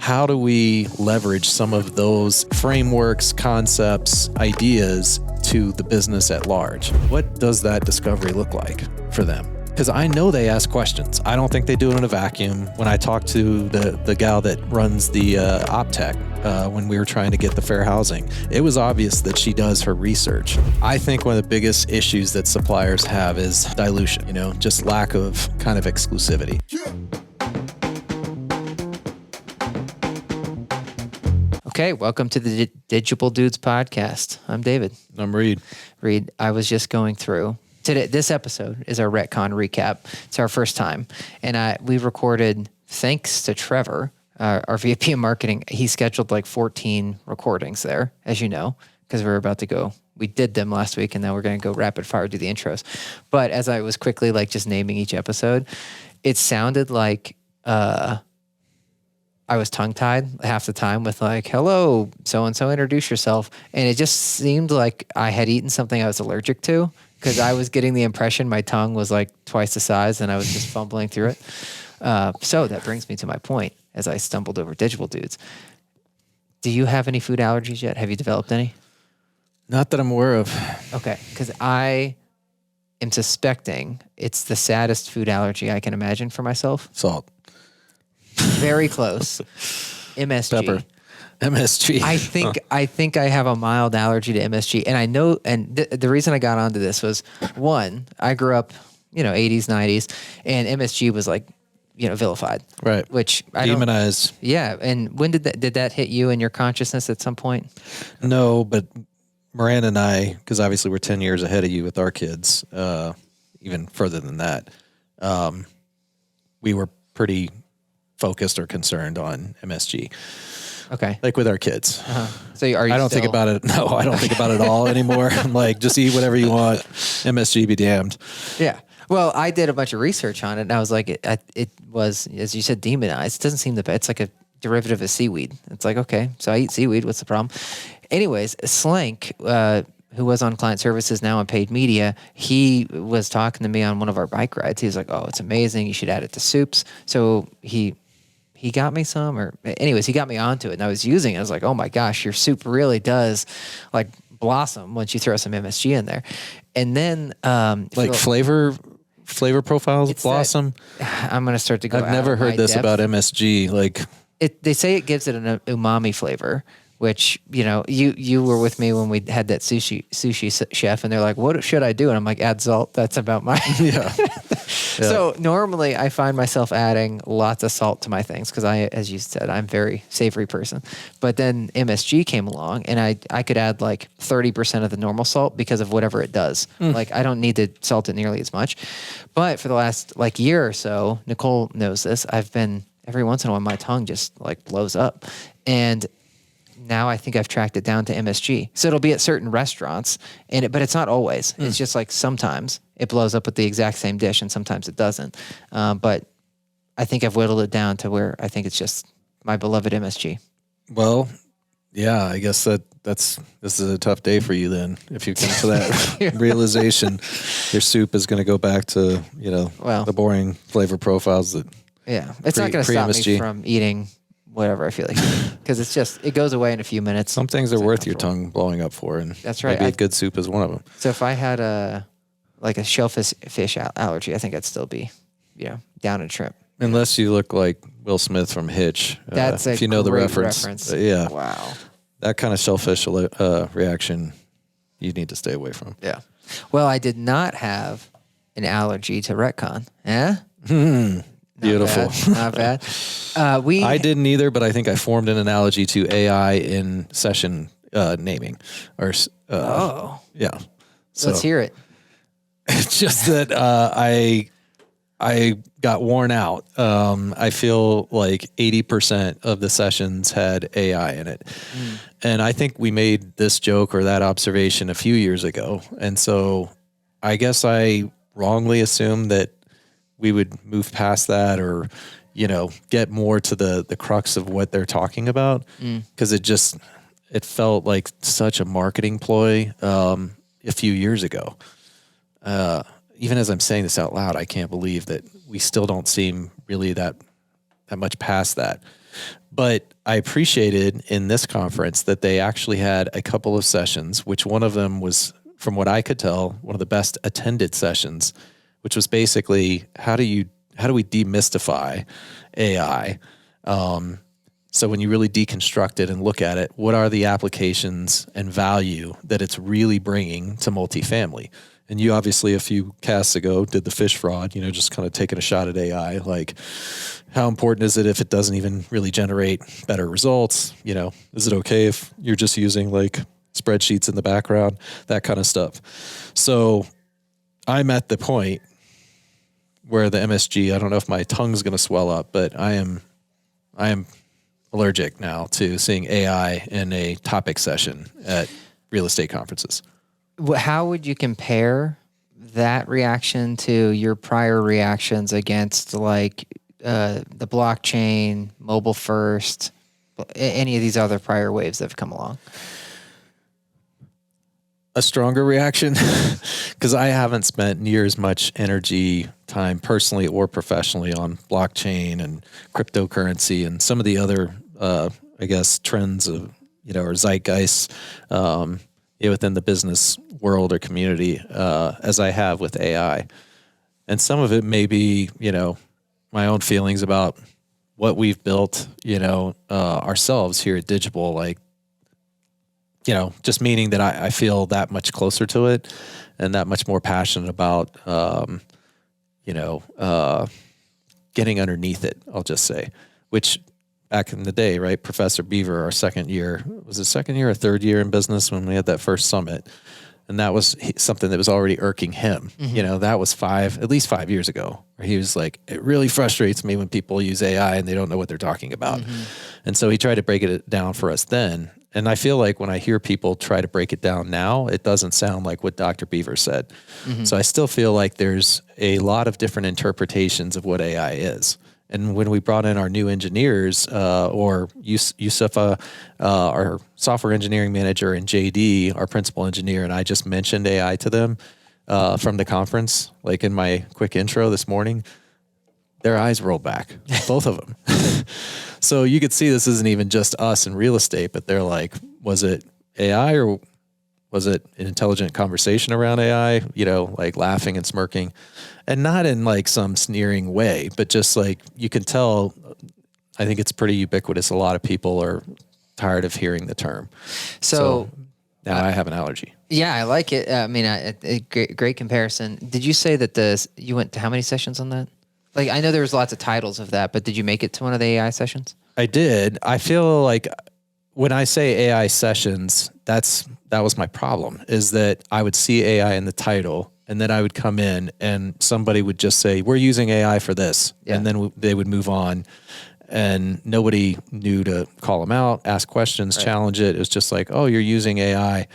how do we leverage some of those frameworks, concepts, ideas to the business at large? What does that discovery look like for them? Because I know they ask questions. I don't think they do it in a vacuum. When I talked to the gal that runs the OpTech, when we were trying to get the fair housing, it was obvious that she does her research. I think one of the biggest issues that suppliers have is dilution, just lack of kind of exclusivity. Okay, welcome to the Digital Dudes podcast. I'm David. I'm Reid. Reid, I was just going through. Today, this episode is our Retcon recap. It's our first time. And we recorded, thanks to Trevor, our VP of marketing. He scheduled like 14 recordings there, as you know, because we're about to go. We did them last week, and now we're going to go rapid fire, do the intros. But as I was quickly just naming each episode, it sounded like I was tongue-tied half the time with hello, so-and-so, introduce yourself. And it just seemed like I had eaten something I was allergic to, because I was getting the impression my tongue was twice the size and I was just fumbling through it. So that brings me to my point as I stumbled over Digital Dudes. Do you have any food allergies yet? Have you developed any? Not that I'm aware of. Okay, because I am suspecting it's the saddest food allergy I can imagine for myself. Salt. Very close. MSG. Pepper. MSG. I think I have a mild allergy to MSG, and I know. And the reason I got onto this was, one, I grew up, 80s, 90s, and MSG was vilified, right? Which demonized. Yeah. And when did that hit you in your consciousness at some point? No, but Miranda and I, because obviously we're 10 years ahead of you with our kids, even further than that, we were pretty focused or concerned on MSG. Okay. With our kids. Uh-huh. So are you I don't think about it. No, I don't think about it at all anymore. I'm just eat whatever you want. MSG be damned. Yeah. Well, I did a bunch of research on it, and I was it was, as you said, demonized. It doesn't seem the best. It's like a derivative of seaweed. It's okay, so I eat seaweed. What's the problem? Anyways, Slank, who was on client services, now on paid media, he was talking to me on one of our bike rides. He was like, oh, it's amazing. You should add it to soups. So he got me some, he got me onto it, and I was using it. I was like, oh my gosh, your soup really does blossom once you throw some MSG in there. And then flavor profiles blossom. I'm going to start to go. I've never heard this about MSG. They say it gives it an umami flavor, which, you were with me when we had that sushi chef, and they're like, what should I do? And I'm like, add salt. That's about my... Yeah. So normally I find myself adding lots of salt to my things because as you said, I'm a very savory person. But then MSG came along, and I could add 30% of the normal salt because of whatever it does. I don't need to salt it nearly as much. But for the last year or so, Nicole knows this, I've been, every once in a while, my tongue just blows up. And now I think I've tracked it down to MSG. So it'll be at certain restaurants, but it's not always. It's just sometimes it blows up with the exact same dish, and sometimes it doesn't. But I think I've whittled it down to where I think it's just my beloved MSG. Well, yeah, I guess this is a tough day for you then. If you come to that realization, your soup is going to go back to, the boring flavor profiles that. Yeah, it's not going to stop me from eating whatever I feel like eating, because it goes away in a few minutes. Some things are worth your tongue blowing up for, and that's right. Maybe a good soup is one of them. So if I had a shellfish allergy, I think I'd still be, down in shrimp. Unless you look like Will Smith from Hitch. That's if you know the reference. Yeah. Wow. That kind of shellfish reaction, you need to stay away from. Yeah. Well, I did not have an allergy to Retcon. Yeah. Beautiful. Not bad. I didn't either, but I think I formed an analogy to AI in session naming. Yeah. So let's hear it. It's just that I got worn out. I feel like 80% of the sessions had AI in it. And I think we made this joke or that observation a few years ago. And so I guess I wrongly assumed that we would move past that, or, get more to the crux of what they're talking about. Because it felt like such a marketing ploy a few years ago. Even as I'm saying this out loud, I can't believe that we still don't seem really that much past that. But I appreciated in this conference that they actually had a couple of sessions, which one of them was, from what I could tell, one of the best attended sessions, which was basically how do we demystify AI? So when you really deconstruct it and look at it, what are the applications and value that it's really bringing to multifamily? And you obviously a few casts ago did the fish fraud, just kind of taking a shot at AI. Like, how important is it if it doesn't even really generate better results? Is it okay if you're just using like spreadsheets in the background, that kind of stuff? So I'm at the point where the MSG, I don't know if my tongue's going to swell up, but I am allergic now to seeing AI in a topic session at real estate conferences. How would you compare that reaction to your prior reactions against like the blockchain, mobile first, any of these other prior waves that have come along? A stronger reaction, because I haven't spent near as much energy, time personally or professionally on blockchain and cryptocurrency and some of the other, trends of, or zeitgeist within the business world or community as I have with AI. And some of it may be, my own feelings about what we've built, ourselves here at Digital, like, just meaning that I feel that much closer to it and that much more passionate about, getting underneath it, I'll just say, which back in the day, right? Professor Beaver, our second year, was it second year or third year in business when we had that first summit? And that was something that was already irking him. Mm-hmm. That was at least 5 years ago, where he was like, it really frustrates me when people use AI and they don't know what they're talking about. Mm-hmm. And so he tried to break it down for us then. And I feel like when I hear people try to break it down now, it doesn't sound like what Dr. Beaver said. Mm-hmm. So I still feel like there's a lot of different interpretations of what AI is. And when we brought in our new engineers, or Yusufa, our software engineering manager, and JD, our principal engineer, and I just mentioned AI to them from the conference, like in my quick intro this morning, their eyes rolled back, both of them. So you could see this isn't even just us in real estate, but they're like, was it AI or was it an intelligent conversation around AI? Like laughing and smirking, and not in like some sneering way, but just like you can tell. I think it's pretty ubiquitous. A lot of people are tired of hearing the term. So now I have an allergy. Yeah, I like it. I mean, a great comparison. Did you say that you went to how many sessions on that? Like, I know there was lots of titles of that, but did you make it to one of the AI sessions? I did. I feel like when I say AI sessions, that was my problem, is that I would see AI in the title and then I would come in and somebody would just say, we're using AI for this. Yeah. And then they would move on and nobody knew to call them out, ask questions, challenge it. It was just like, oh, you're using AI.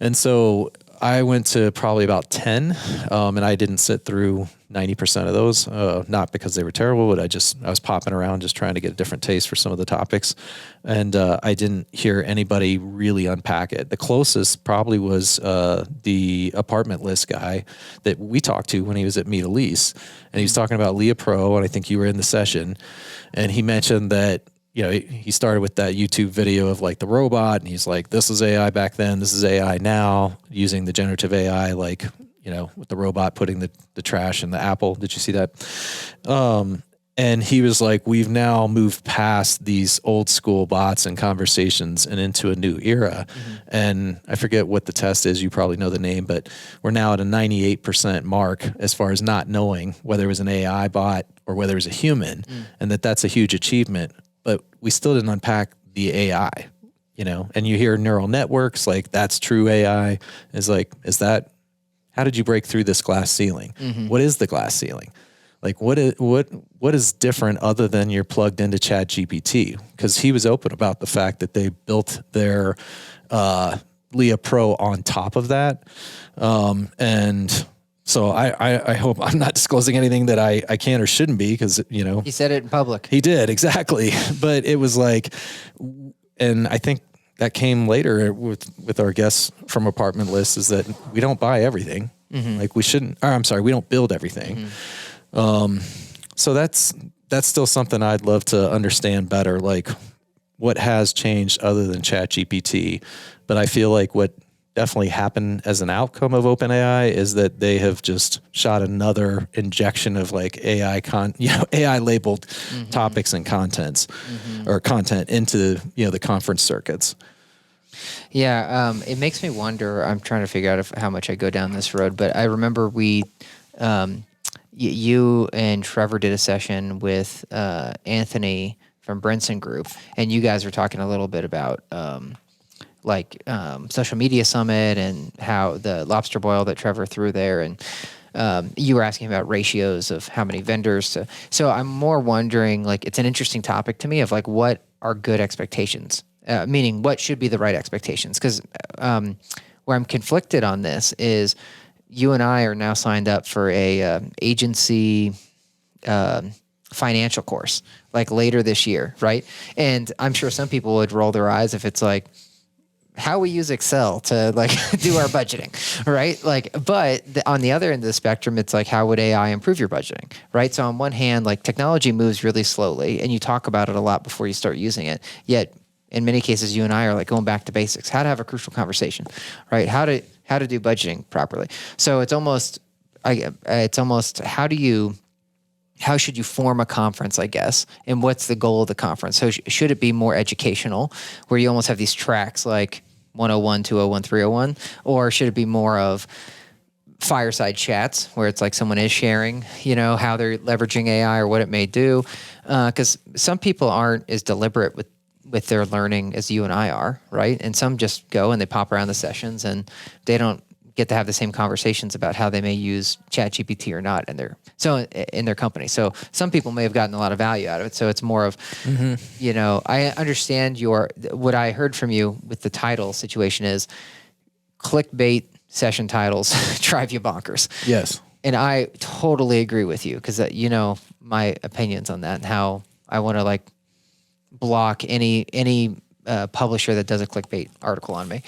And so I went to probably about 10 and I didn't sit through 90% of those, not because they were terrible, but I was popping around just trying to get a different taste for some of the topics. And I didn't hear anybody really unpack it. The closest probably was the apartment list guy that we talked to when he was at Meet a Lease. And he was talking about Leah Pro, and I think you were in the session. And he mentioned that, he started with that YouTube video of like the robot, and he's like, this was AI back then, this is AI now, using the generative AI, like, with the robot putting the trash in the apple. Did you see that? And he was like, we've now moved past these old school bots and conversations and into a new era. Mm-hmm. And I forget what the test is. You probably know the name, but we're now at a 98% mark as far as not knowing whether it was an AI bot or whether it was a human, and that's a huge achievement. But we still didn't unpack the AI, and you hear neural networks, like that's true AI. Is like, how did you break through this glass ceiling? Mm-hmm. What is the glass ceiling? Like what is different other than you're plugged into ChatGPT? Because he was open about the fact that they built their Leah Pro on top of that. And so I hope I'm not disclosing anything that I can or shouldn't be, because, He said it in public. He did, exactly. But it was like, and I think that came later with our guests from Apartment List, is that we don't buy everything. Mm-hmm. Like we don't build everything. Mm-hmm. So that's that's still something I'd love to understand better. Like what has changed other than ChatGPT. But I feel like what definitely happened as an outcome of OpenAI is that they have just shot another injection of like AI labeled topics and contents or content into, the conference circuits. Yeah. It makes me wonder, I'm trying to figure out how much I go down this road, but I remember you and Trevor did a session with Anthony from Brinson Group, and you guys were talking a little bit about social media summit and how the lobster boil that Trevor threw there, and you were asking about ratios of how many vendors. So I'm more wondering, like, it's an interesting topic to me of like what are good expectations, meaning what should be the right expectations. Because where I'm conflicted on this is you and I are now signed up for a agency financial course like later this year, right? And I'm sure some people would roll their eyes if it's like how we use Excel to like do our budgeting, right? Like, but on the other end of the spectrum, it's like, how would AI improve your budgeting, right? So on one hand, like technology moves really slowly and you talk about it a lot before you start using it. Yet in many cases, you and I are like going back to basics, how to have a crucial conversation, right? How to do budgeting properly. So it's almost how should you form a conference, I guess, and what's the goal of the conference? So should it be more educational, where you almost have these tracks like 101, 201, 301, or should it be more of fireside chats where it's like someone is sharing, how they're leveraging AI or what it may do? Because some people aren't as deliberate with their learning as you and I are, right? And some just go and they pop around the sessions and they don't get to have the same conversations about how they may use ChatGPT or not in their company. So some people may have gotten a lot of value out of it. So it's more of, I understand what I heard from you with the title situation is clickbait session titles drive you bonkers. Yes. And I totally agree with you because my opinions on that and how I want to like block any publisher that does a clickbait article on me.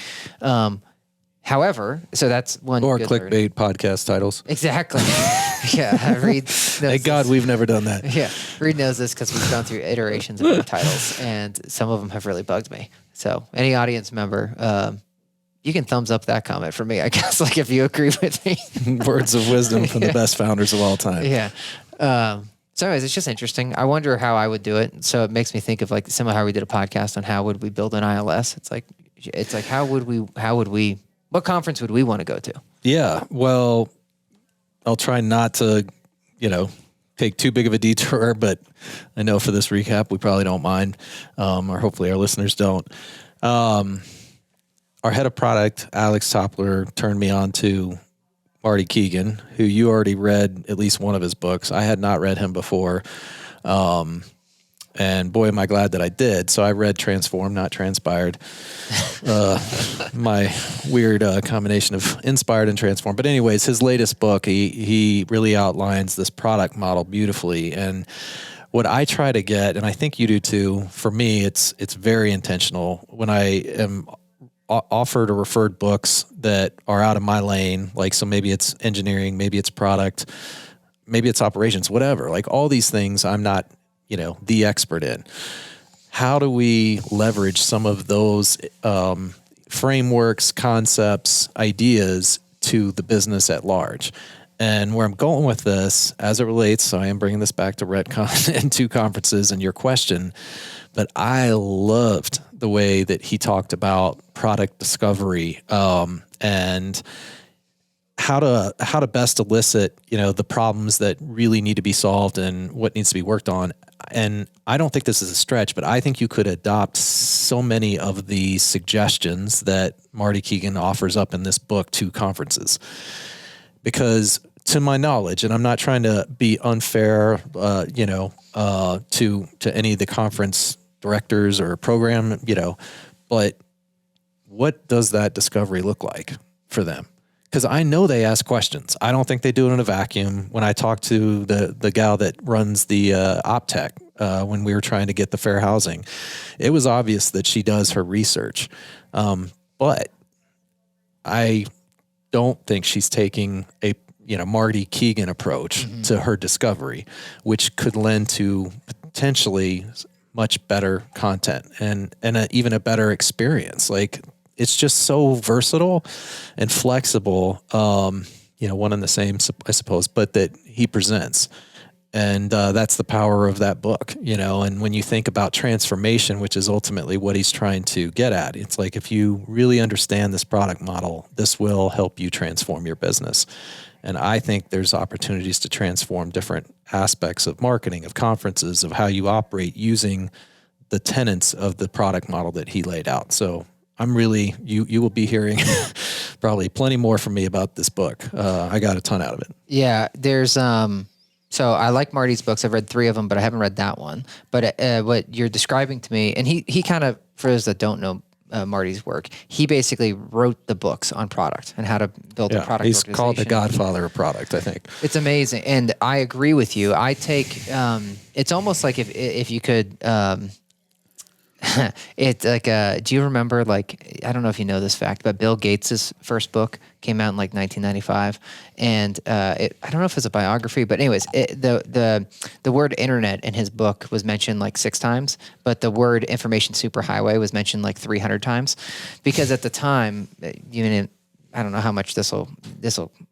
However, so that's one. Or clickbait podcast titles. Exactly. Yeah, Reid. Thank God we've never done that. Yeah, Reid knows this because we've gone through iterations of our titles, and some of them have really bugged me. So, any audience member, you can thumbs up that comment for me, I guess. Like if you agree with me. Words of wisdom from the best founders of all time. Yeah. So anyways, it's just interesting. I wonder how I would do it. So it makes me think of like similar how we did a podcast on how would we build an ILS. It's like how would we what conference would we want to go to? Yeah, well, I'll try not to, take too big of a detour, but I know for this recap, we probably don't mind, or hopefully our listeners don't. Our head of product, Alex Toppler, turned me on to Marty Keegan, who you already read at least one of his books. I had not read him before. And boy, am I glad that I did. So I read Transform, not Transpired. My weird combination of inspired and transformed. But anyways, his latest book, he really outlines this product model beautifully. And what I try to get, and I think you do too, for me, it's very intentional. When I am offered or referred books that are out of my lane, like, so maybe it's engineering, maybe it's product, maybe it's operations, whatever, like all these things I'm not, the expert in. How do we leverage some of those frameworks, concepts, ideas to the business at large? And where I'm going with this, as it relates, so I am bringing this back to Retcon and 2 conferences and your question, but I loved the way that he talked about product discovery and how to best elicit, the problems that really need to be solved and what needs to be worked on. And I don't think this is a stretch, but I think you could adopt so many of the suggestions that Marty Keegan offers up in this book to conferences. Because to my knowledge, and I'm not trying to be unfair, to any of the conference directors or program, but what does that discovery look like for them? Because I know they ask questions. I don't think they do it in a vacuum. When I talked to the gal that runs the OpTech, when we were trying to get the fair housing, it was obvious that she does her research. But I don't think she's taking Marty Keegan approach to her discovery, which could lend to potentially much better content and even a better experience. Like, it's just so versatile and flexible, one and the same, I suppose, but that he presents. And that's the power of that book, and when you think about transformation, which is ultimately what he's trying to get at, it's like, if you really understand this product model, this will help you transform your business. And I think there's opportunities to transform different aspects of marketing, of conferences, of how you operate using the tenets of the product model that he laid out. So I'm really, you will be hearing probably plenty more from me about this book. I got a ton out of it. Yeah, there's so I like Marty's books. I've read 3 of them, but I haven't read that one. But what you're describing to me, and he kind of, for those that don't know Marty's work, he basically wrote the books on product and how to build a product he's organization. called the godfather of product, I think. It's amazing. And I agree with you. I take, it's almost like if you could, it's like, do you remember, like, I don't know if you know this fact, but Bill Gates's first book came out in like 1995, and I don't know if it's a biography, but anyways, the word internet in his book was mentioned like 6 times, but the word information superhighway was mentioned like 300 times, because at the time, I don't know how much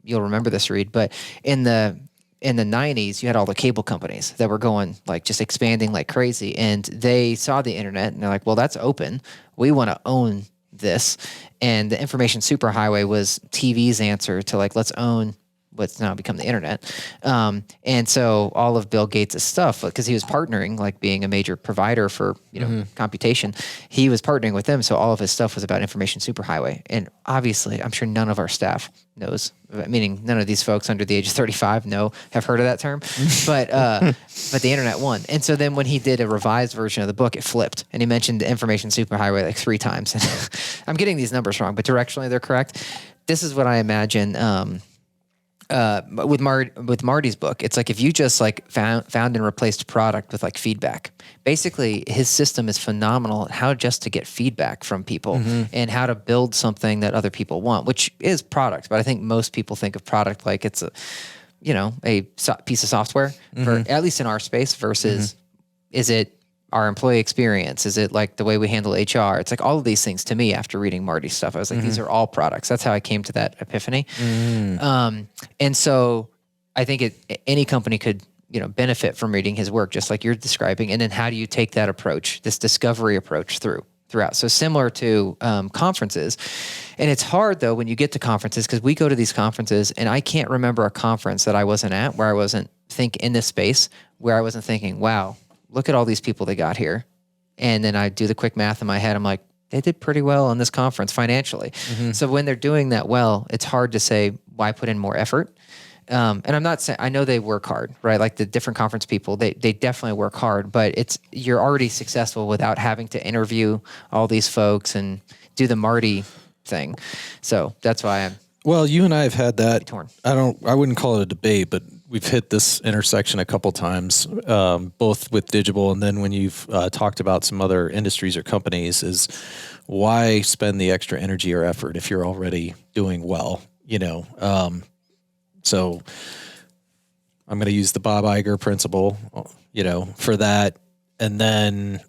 you'll remember this, Reid, but in the 90s, you had all the cable companies that were going, like, just expanding like crazy. And they saw the internet and they're like, well, that's open. We want to own this. And the information superhighway was TV's answer to, like, let's own what's now become the internet. And so all of Bill Gates' stuff, because he was partnering, like being a major provider for, computation, he was partnering with them. So all of his stuff was about information superhighway. And obviously, I'm sure none of our staff knows, meaning none of these folks under the age of 35 have heard of that term, but the internet won. And so then when he did a revised version of the book, it flipped, and he mentioned the information superhighway like 3 times. I'm getting these numbers wrong, but directionally they're correct. This is what I imagine, with Marty's book. It's like, if you just like found and replaced product with like feedback. Basically, his system is phenomenal at how just to get feedback from people and how to build something that other people want, which is product. But I think most people think of product like it's a piece of software, for at least in our space, versus is it our employee experience? Is it like the way we handle HR? It's like all of these things to me after reading Marty's stuff. I was like, these are all products. That's how I came to that epiphany. And so I think any company could, benefit from reading his work, just like you're describing. And then how do you take that approach, this discovery approach throughout? So similar to conferences. And it's hard though, when you get to conferences, because we go to these conferences and I can't remember a conference that I wasn't at where I wasn't in this space where I wasn't thinking, wow, look at all these people they got here. And then I do the quick math in my head. I'm like, they did pretty well on this conference financially. So when they're doing that well, it's hard to say, why put in more effort? And I'm not saying, I know they work hard, right? Like the different conference people, they definitely work hard, but you're already successful without having to interview all these folks and do the Marty thing. So that's why well, you and I have had that. Torn. I wouldn't call it a debate, but we've hit this intersection a couple times, both with digital and then when you've talked about some other industries or companies, is why spend the extra energy or effort if you're already doing well, so I'm going to use the Bob Iger principle, for that. And then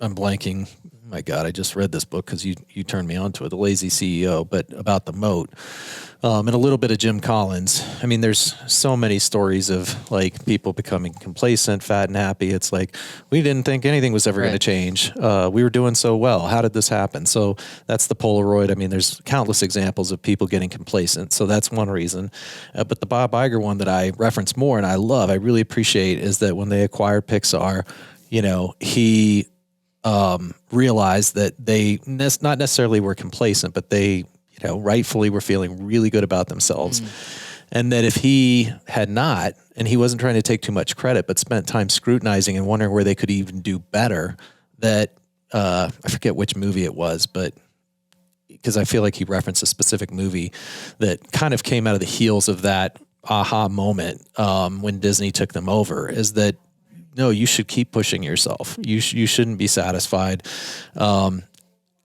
I'm blanking. My God, I just read this book because you turned me on to it, The Lazy CEO, but about the moat, and a little bit of Jim Collins. I mean, there's so many stories of like people becoming complacent, fat and happy. It's like, we didn't think anything was ever going to change. We were doing so well. How did this happen? So that's the Polaroid. I mean, there's countless examples of people getting complacent. So that's one reason. But the Bob Iger one that I reference more and I really appreciate, is that when they acquired Pixar, he realized that they not necessarily were complacent, but they, rightfully were feeling really good about themselves. And that if he had not, and he wasn't trying to take too much credit, but spent time scrutinizing and wondering where they could even do better, that, I forget which movie it was, but because I feel like he referenced a specific movie that kind of came out of the heels of that aha moment, when Disney took them over, is that, no, you should keep pushing yourself. You shouldn't be satisfied.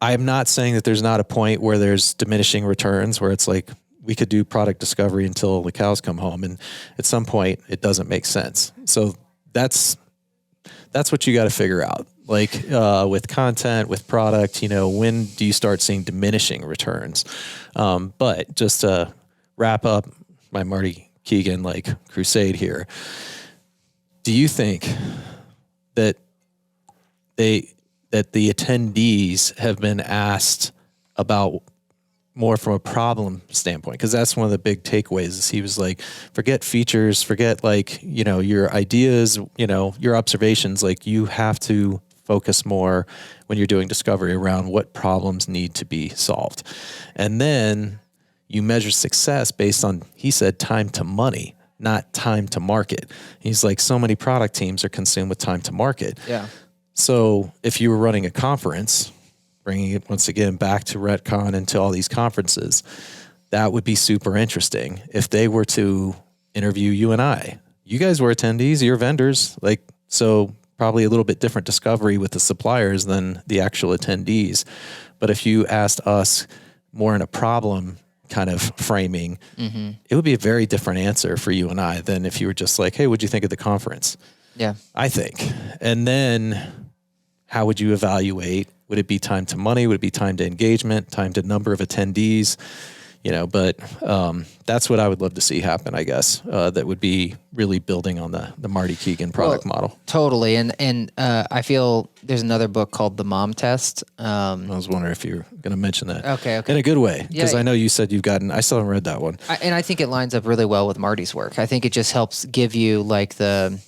I'm not saying that there's not a point where there's diminishing returns, where it's like, we could do product discovery until the cows come home. And at some point it doesn't make sense. So that's what you got to figure out. Like, with content, with product, when do you start seeing diminishing returns? But just to wrap up my Marty Keegan, crusade here, do you think that the attendees have been asked about more from a problem standpoint? Because that's one of the big takeaways is he was like, forget features, forget your ideas, your observations. You have to focus more when you're doing discovery around what problems need to be solved. And then you measure success based on, he said, time to money, not time to market. He's like, so many product teams are consumed with time to market. Yeah. So if you were running a conference, bringing it once again back to Retcon and to all these conferences, that would be super interesting if they were to interview you and I. You guys were attendees, you're vendors, so probably a little bit different discovery with the suppliers than the actual attendees. But if you asked us more in a problem kind of framing, it would be a very different answer for you and I than if you were just like, hey, what'd you think of the conference? Yeah. I think. And then how would you evaluate? Would it be time to money? Would it be time to engagement, time to number of attendees? But that's what I would love to see happen, I guess. That would be really building on the Marty Keegan product model. Totally. And I feel there's another book called The Mom Test. I was wondering if you were going to mention that. Okay. In a good way. Because Yeah. I know you said I still haven't read that one. And I think it lines up really well with Marty's work. I think it just helps give you the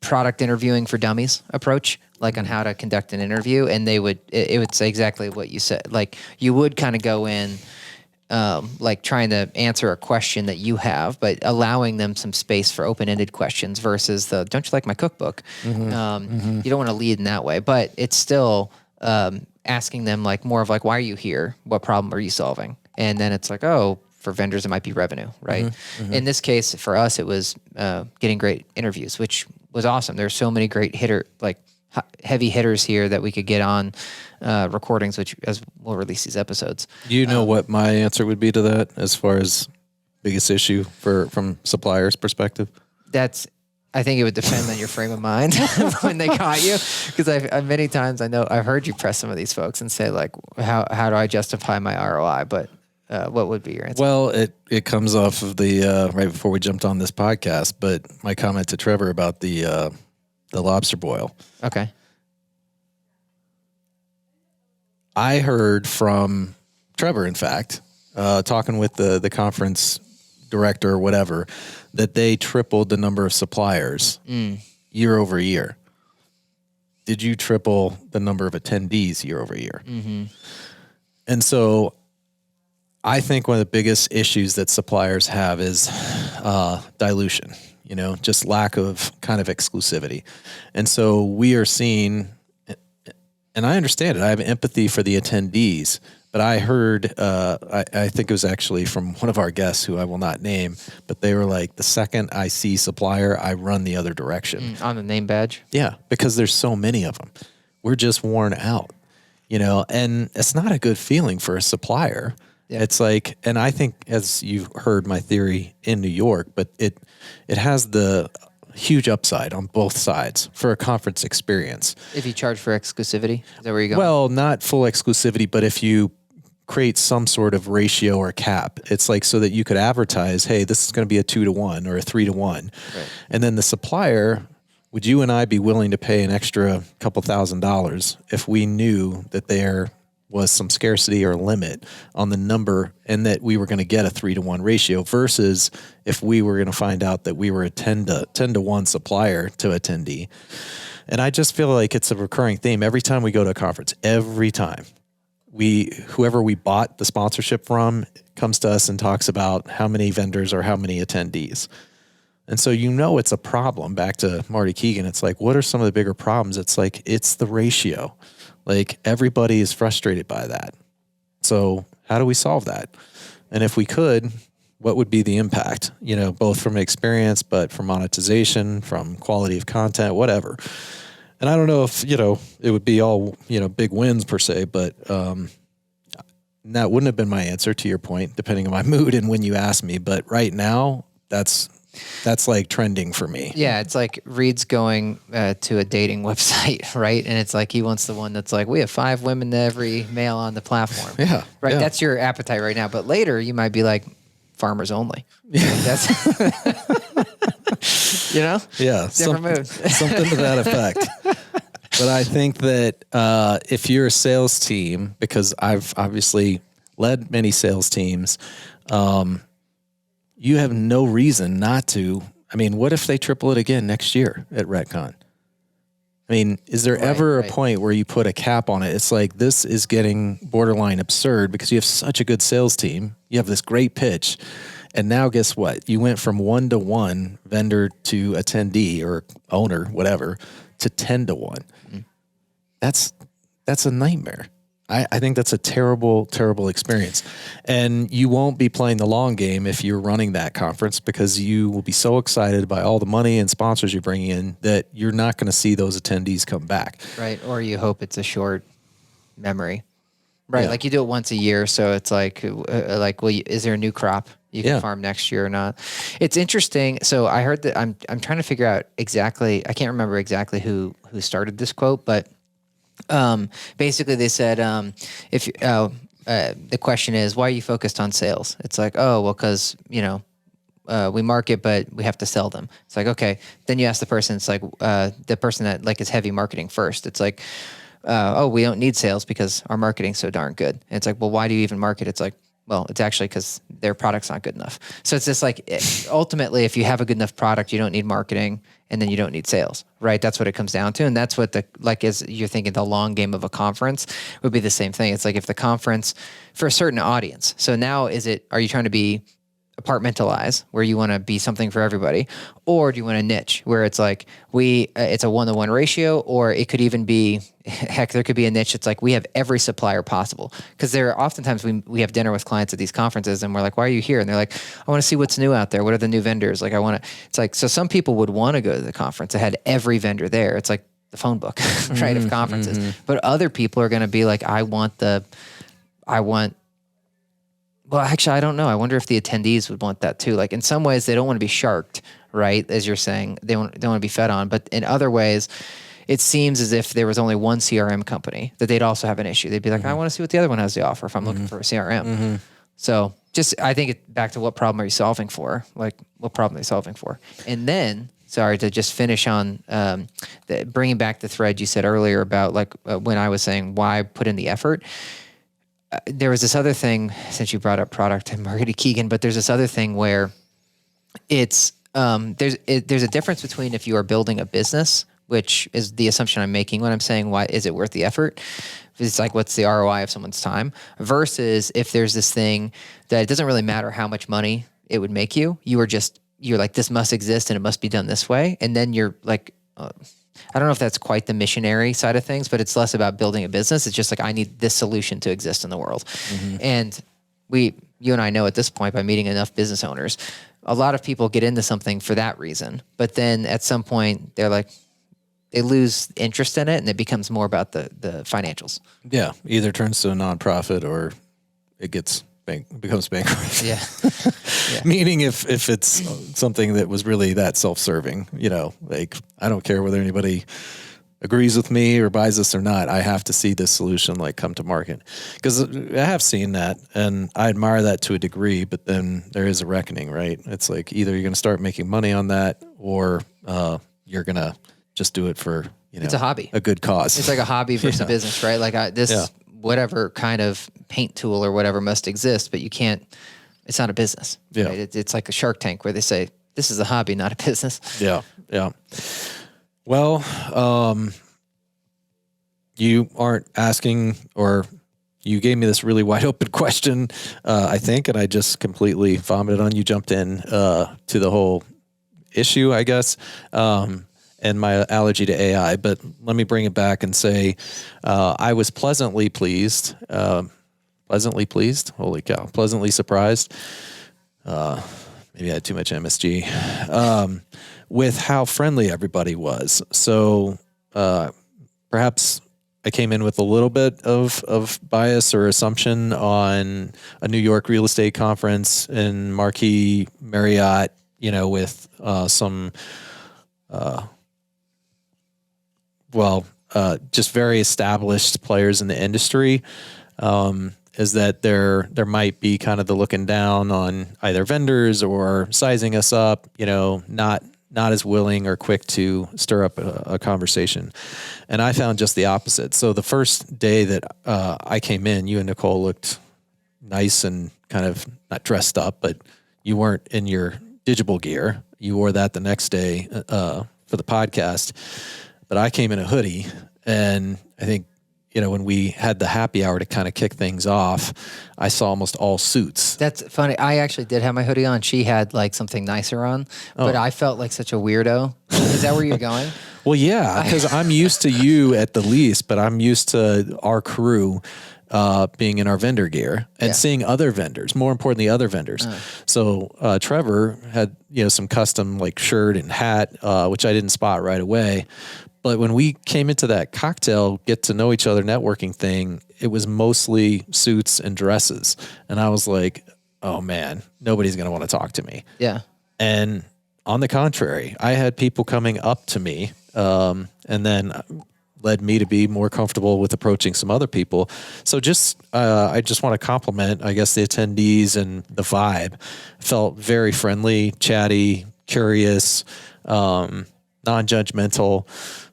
product interviewing for dummies approach, on how to conduct an interview. And it would say exactly what you said. You would kind of go in, trying to answer a question that you have, but allowing them some space for open-ended questions versus don't you like my cookbook? You don't want to lead in that way, but it's still, asking them more of why are you here? What problem are you solving? And then it's for vendors, it might be revenue, right? In this case, for us, it was getting great interviews, which was awesome. There's so many great heavy hitters here that we could get on recordings, which as we'll release these episodes. Do you know what my answer would be to that as far as biggest issue from suppliers' perspective? I think it would depend on your frame of mind when they caught you. Because I've many times, I know I've heard you press some of these folks and say how do I justify my ROI? But what would be your answer? Well, it comes off of the right before we jumped on this podcast, but my comment to Trevor about the lobster boil. Okay. I heard from Trevor, in fact, talking with the conference director or whatever, that they tripled the number of suppliers year over year. Did you triple the number of attendees year over year? And so I think one of the biggest issues that suppliers have is dilution, just lack of kind of exclusivity. And so we are seeing, and I understand it, I have empathy for the attendees, but I heard, I think it was actually from one of our guests who I will not name, but they were like, the second I see supplier, I run the other direction. On the name badge? Yeah, because there's so many of them. We're just worn out, and it's not a good feeling for a supplier. Yeah. It's and I think, as you've heard my theory in New York, but it has the huge upside on both sides for a conference experience. If you charge for exclusivity, is that where you go? Well, not full exclusivity, but if you create some sort of ratio or cap, it's so that you could advertise, hey, this is going to be a 2-to-1 or a 3-to-1. Right. And then the supplier, would you and I be willing to pay an extra couple $1,000s if we knew that there was some scarcity or limit on the number and that we were going to get a 3-to-1 ratio versus if we were going to find out that we were a 10-to-1 supplier to attendee? And I just feel like it's a recurring theme every time we go to a conference. Every time whoever we bought the sponsorship from comes to us and talks about how many vendors or how many attendees. And so it's a problem. Back to Marty Keegan, it's what are some of the bigger problems? It's it's the ratio. Everybody is frustrated by that. So how do we solve that? And if we could, what would be the impact? Both from experience, but from monetization, from quality of content, whatever. And I don't know if, it would be all, big wins per se, but that wouldn't have been my answer to your point, depending on my mood and when you asked me. But right now, that's like trending for me. Yeah, it's like Reid's going to a dating website, right? And it's like he wants the one that's like, we have 5 women to every male on the platform. Yeah. Right. Yeah. That's your appetite right now. But later you might be like, farmers only. Yeah. That's Yeah. Different mood. Something to that effect. But I think that if you're a sales team, because I've obviously led many sales teams, you have no reason not to. I mean, what if they triple it again next year at Retcon? I mean, is there ever a point where you put a cap on it? It's like, this is getting borderline absurd because you have such a good sales team. You have this great pitch. And now guess what? You went from 1-to-1 vendor to attendee or owner, whatever, to 10-to-1. Mm-hmm. That's a nightmare. I think that's a terrible, terrible experience. And you won't be playing the long game if you're running that conference, because you will be so excited by all the money and sponsors you bring in that you're not going to see those attendees come back. Right. Or you hope it's a short memory. Right. Yeah. Like you do it once a year. So it's like, well, is there a new crop you can farm next year or not? It's interesting. So I heard that I'm trying to figure out exactly, I can't remember exactly who started this quote, but basically they said, the question is, why are you focused on sales? It's like, oh, well, cause we market, but we have to sell them. It's like, okay. Then you ask the person, it's like, the person that like is heavy marketing first. It's like, oh, we don't need sales because our marketing's so darn good. And it's like, well, why do you even market? It's like, well, it's actually because their product's not good enough. So it's just like, ultimately, if you have a good enough product, you don't need marketing, and then you don't need sales, right? That's what it comes down to. And that's what as you're thinking the long game of a conference would be the same thing. It's like if the conference for a certain audience. So now are you trying to be apartmentalize where you want to be something for everybody, or do you want a niche where it's like it's a 1-to-1 ratio, or it could even be, heck, there could be a niche. It's like we have every supplier possible, because there are oftentimes we have dinner with clients at these conferences and we're like, why are you here? And they're like, I want to see what's new out there. What are the new vendors? Like it's like, so some people would want to go to the conference that had every vendor there. It's like the phone book, right, of conferences. Mm-hmm. But other people are going to be like, well, actually, I don't know. I wonder if the attendees would want that too. Like in some ways, they don't want to be sharked, right? As you're saying, they don't want to be fed on. But in other ways, it seems as if there was only one CRM company that they'd also have an issue. They'd be like, I want to see what the other one has to offer if I'm looking for a CRM. Mm-hmm. So I think back to what problem are you solving for? Like, what problem are you solving for? And then, sorry, to just finish on bringing back the thread you said earlier about when I was saying why put in the effort. There was this other thing, since you brought up product and marketing, Keegan, but there's this other thing where it's there's a difference between if you are building a business, which is the assumption I'm making when I'm saying why is it worth the effort. It's like, what's the ROI of someone's time, versus if there's this thing that it doesn't really matter how much money it would make you. You're like, this must exist and it must be done this way. And then you're like, I don't know if that's quite the missionary side of things, but it's less about building a business. It's just like, I need this solution to exist in the world. Mm-hmm. And you and I know at this point, by meeting enough business owners, a lot of people get into something for that reason. But then at some point they're like, they lose interest in it and it becomes more about the financials. Yeah. Either turns to a nonprofit or it becomes bankrupt. Yeah. Yeah. Meaning if it's something that was really that self-serving, like, I don't care whether anybody agrees with me or buys this or not, I have to see this solution come to market. Because I have seen that and I admire that to a degree, but then there is a reckoning, right? It's like either you're going to start making money on that or you're going to just do it for, it's a hobby, a good cause. It's like a hobby versus a business, right? Like whatever kind of paint tool or whatever must exist, but it's not a business. Yeah. Right? It's like a Shark Tank where they say, this is a hobby, not a business. Yeah. Yeah. Well, you aren't asking, or you gave me this really wide open question, I think, and I just completely vomited on you, jumped in to the whole issue, I guess, and my allergy to AI. But let me bring it back and say I was pleasantly pleased. Holy cow. Pleasantly surprised. Maybe I had too much MSG. With how friendly everybody was. So perhaps I came in with a little bit of bias or assumption on a New York real estate conference in Marquis Marriott, with some, just very established players in the industry. Is that there might be kind of the looking down on either vendors or sizing us up, not as willing or quick to stir up a conversation. And I found just the opposite. So the first day that I came in, you and Nicole looked nice and kind of not dressed up, but you weren't in your digital gear. You wore that the next day for the podcast. But I came in a hoodie, and I think, when we had the happy hour to kind of kick things off, I saw almost all suits. That's funny. I actually did have my hoodie on. She had like something nicer on, but I felt like such a weirdo. Is that where you're going? Well, yeah, because I'm used to you at the least, but I'm used to our crew being in our vendor gear and seeing other vendors, more importantly, other vendors. So Trevor had, some custom like shirt and hat, which I didn't spot right away. But when we came into that cocktail, get to know each other networking thing, it was mostly suits and dresses. And I was like, oh man, nobody's going to want to talk to me. Yeah. And on the contrary, I had people coming up to me, and then led me to be more comfortable with approaching some other people. So I just want to compliment, I guess, the attendees, and the vibe felt very friendly, chatty, curious, non-judgmental.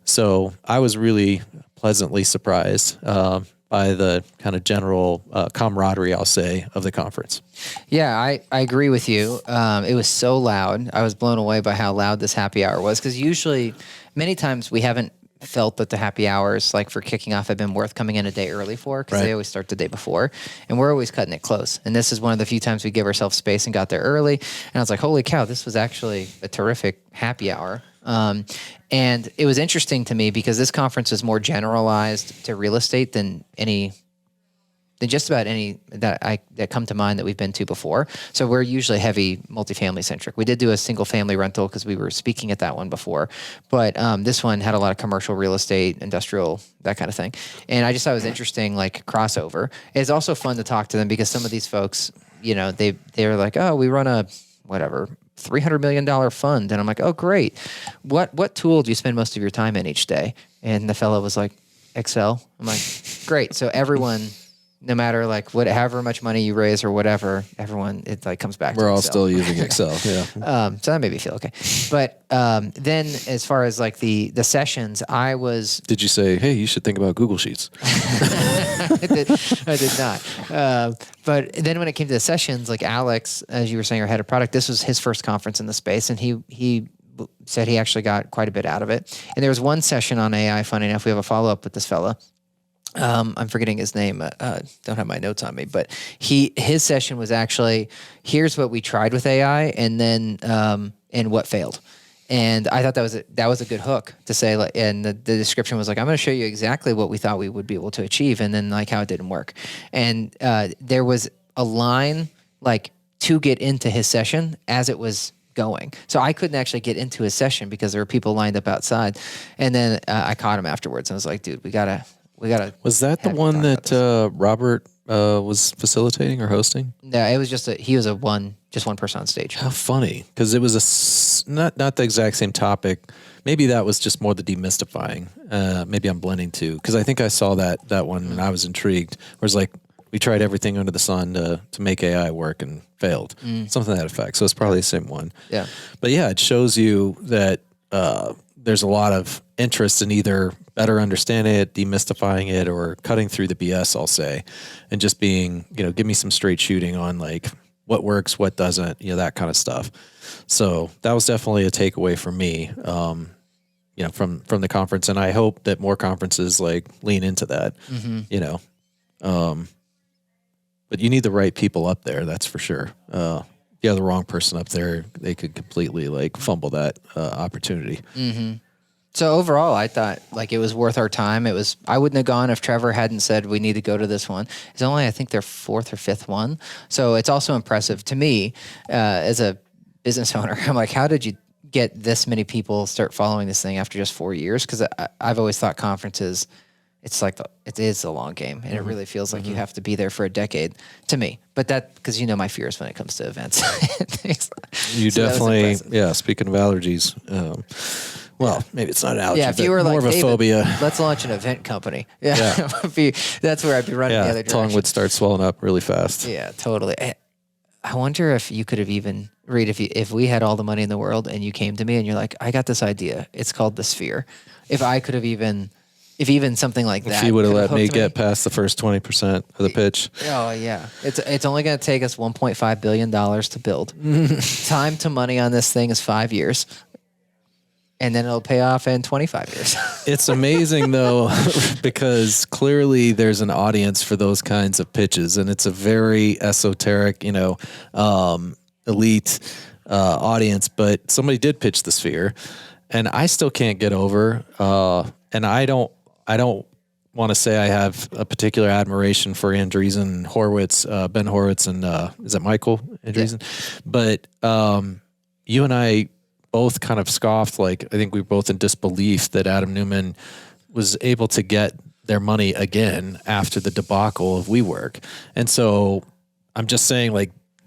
So I was really pleasantly surprised by the kind of general camaraderie, I'll say, of the conference. Yeah, I agree with you. It was so loud. I was blown away by how loud this happy hour was, because usually, many times we haven't felt that the happy hours, like for kicking off, have been worth coming in a day early for, because they always start the day before, and we're always cutting it close. And this is one of the few times we give ourselves space and got there early. And I was like, holy cow, this was actually a terrific happy hour. And it was interesting to me because this conference is more generalized to real estate than just about any that come to mind that we've been to before. So we're usually heavy multifamily centric. We did do a single family rental because we were speaking at that one before, but this one had a lot of commercial real estate, industrial, that kind of thing. And I just thought it was interesting, like crossover. It's also fun to talk to them because some of these folks, they're like, oh, we run a whatever $300 million fund. And I'm like, oh, great. What tool do you spend most of your time in each day? And the fellow was like, Excel. I'm like, great. So everyone, no matter like however much money you raise or whatever, everyone, it like comes back to Excel. We're all still using Excel. Yeah. So that made me feel okay. But then as far as like the sessions, Did you say, hey, you should think about Google Sheets? I did not. But then when it came to the sessions, like Alex, as you were saying, our head of product, this was his first conference in the space, and he said he actually got quite a bit out of it. And there was one session on AI, funny enough, we have a follow-up with this fella. I'm forgetting his name. Don't have my notes on me, but his session was actually, here's what we tried with AI, and then and what failed. And I thought that was a good hook to say, like, and the description was like, I'm going to show you exactly what we thought we would be able to achieve, and then like how it didn't work. And there was a line like to get into his session as it was going. So I couldn't actually get into his session because there were people lined up outside. And then I caught him afterwards, and I was like, dude, we gotta. Was that the one that Robert was facilitating or hosting? No, it was just he was one person on stage. How funny, because it was not the exact same topic. Maybe that was just more the demystifying. Maybe I'm blending two, because I think I saw that one and I was intrigued. Whereas like we tried everything under the sun to make AI work and failed, something to that effect. So it's probably the same one. Yeah, but yeah, it shows you that there's a lot of interest in either better understanding it, demystifying it, or cutting through the BS, I'll say, and just being, give me some straight shooting on like what works, what doesn't, that kind of stuff. So that was definitely a takeaway for me, from the conference. And I hope that more conferences like lean into that, but you need the right people up there. That's for sure. If you have the wrong person up there, they could completely like fumble that opportunity. Mm-hmm. So overall, I thought like it was worth our time. I wouldn't have gone if Trevor hadn't said we need to go to this one. It's only, I think, their fourth or fifth one. So it's also impressive to me as a business owner. I'm like, how did you get this many people start following this thing after just 4 years? Because I've always thought conferences, it's like it is a long game, and it really feels like you have to be there for a decade to me. But that because my fears when it comes to events. You definitely, speaking of allergies, maybe it's not an allergy. Yeah, if you were more like, of a David, phobia. let's launch an event company. Yeah, that's where I'd be running the other direction. Tongue would start swelling up really fast. Yeah, totally. I wonder if you could have even Reid, if we had all the money in the world and you came to me and you're like, I got this idea. It's called the Sphere. If I could have if even something like that. If you would have let me get past the first 20% of the pitch. Oh yeah, it's only going to take us $1.5 billion to build. Time to money on this thing is 5 years. And then it'll pay off in 25 years. It's amazing, though, because clearly there's an audience for those kinds of pitches. And it's a very esoteric, elite audience. But somebody did pitch the Sphere. And I still can't get over. And I don't want to say I have a particular admiration for Andreessen, Horowitz, Ben Horowitz, and is that Michael Andreessen? Yeah. But you and I both kind of scoffed, I think we were both in disbelief that Adam Newman was able to get their money again after the debacle of WeWork. And so I'm just saying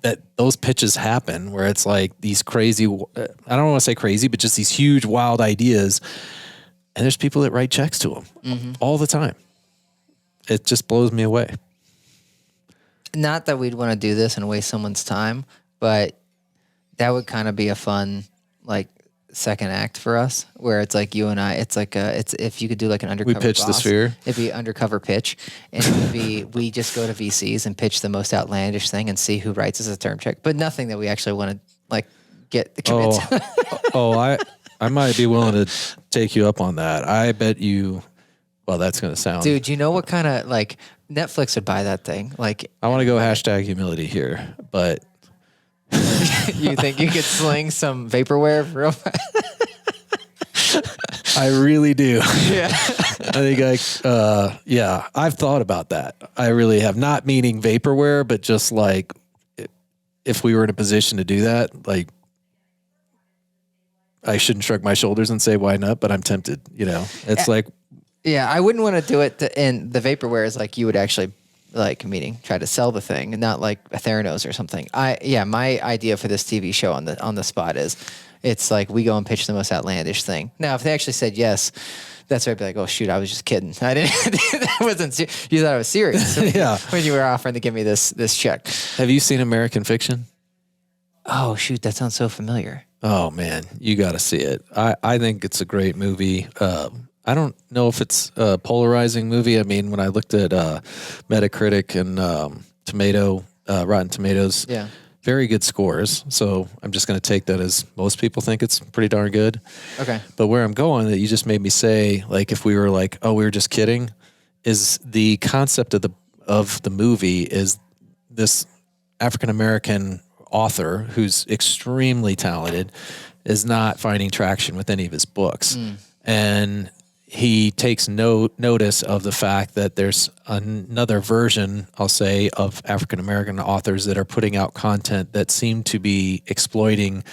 that those pitches happen where it's these crazy, I don't want to say crazy, but just these huge, wild ideas. And there's people that write checks to them all the time. It just blows me away. Not that we'd want to do this and waste someone's time, but that would kind of be a fun second act for us where it's you and I, it's if you could do an undercover we pitch boss, the Sphere. It'd be undercover pitch, and it would be we just go to VCs and pitch the most outlandish thing and see who writes us a term check, but nothing that we actually want to get the commit. I might be willing to take you up on that. I bet you. Well, that's going to sound. Dude, you know what kind of Netflix would buy that thing? I want to go #humility here, but. You think you could sling some vaporware real fast? I really do. Yeah. I think I've thought about that. I really have. Not meaning vaporware, but just if we were in a position to do that, I shouldn't shrug my shoulders and say why not, but I'm tempted. It's yeah, I wouldn't want to do it. And the vaporware is you would actually. Meaning try to sell the thing and not a Theranos or something. My idea for this TV show on the spot is it's we go and pitch the most outlandish thing. Now, if they actually said yes, that's where I'd be oh shoot, I was just kidding. I didn't, that wasn't, you thought I was serious. Yeah. When you were offering to give me this check. Have you seen American Fiction? Oh shoot, that sounds so familiar. Oh man, you got to see it. I think it's a great movie. I don't know if it's a polarizing movie. I mean, when I looked at Metacritic and Rotten Tomatoes, very good scores. So I'm just going to take that as most people think it's pretty darn good. Okay. But where I'm going, that you just made me say, if we were we were just kidding, is the concept of the movie is this African-American author who's extremely talented is not finding traction with any of his books. And he takes notice of the fact that there's another version, I'll say, of African-American authors that are putting out content that seem to be exploiting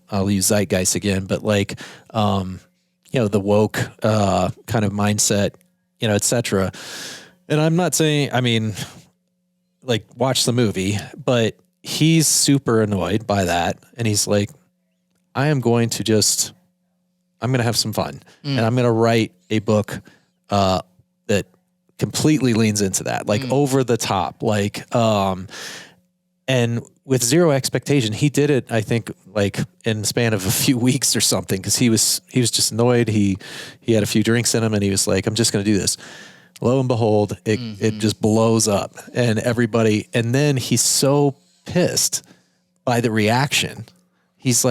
I'll use zeitgeist again, but the woke kind of mindset, et cetera. And I'm not saying, watch the movie, but he's super annoyed by that. And he's I'm going to have some fun and I'm going to write a book that completely leans into that, over the top, and with zero expectation. He did it, I think, in the span of a few weeks or something, because he was just annoyed. He had a few drinks in him and he was I'm just going to do this. Lo and behold, it just blows up and everybody. And then he's so pissed by the reaction. He's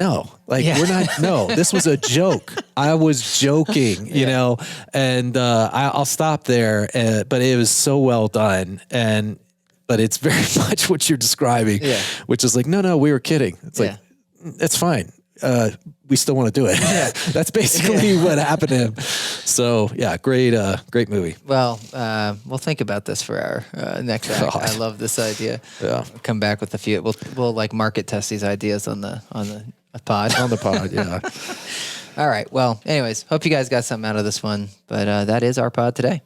no, we're not, no, this was a joke. I was joking, you know, and I'll stop there. But it was so well done. But it's very much what you're describing, which is no, we were kidding. It's it's fine. We still want to do it. Yeah. That's basically what happened to him. So great movie. Well, we'll think about this for our next act. I love this idea. Yeah. We'll come back with a few. We'll market test these ideas on the pod. On the pod, yeah. All right. Well, anyways, hope you guys got something out of this one. But that is our pod today.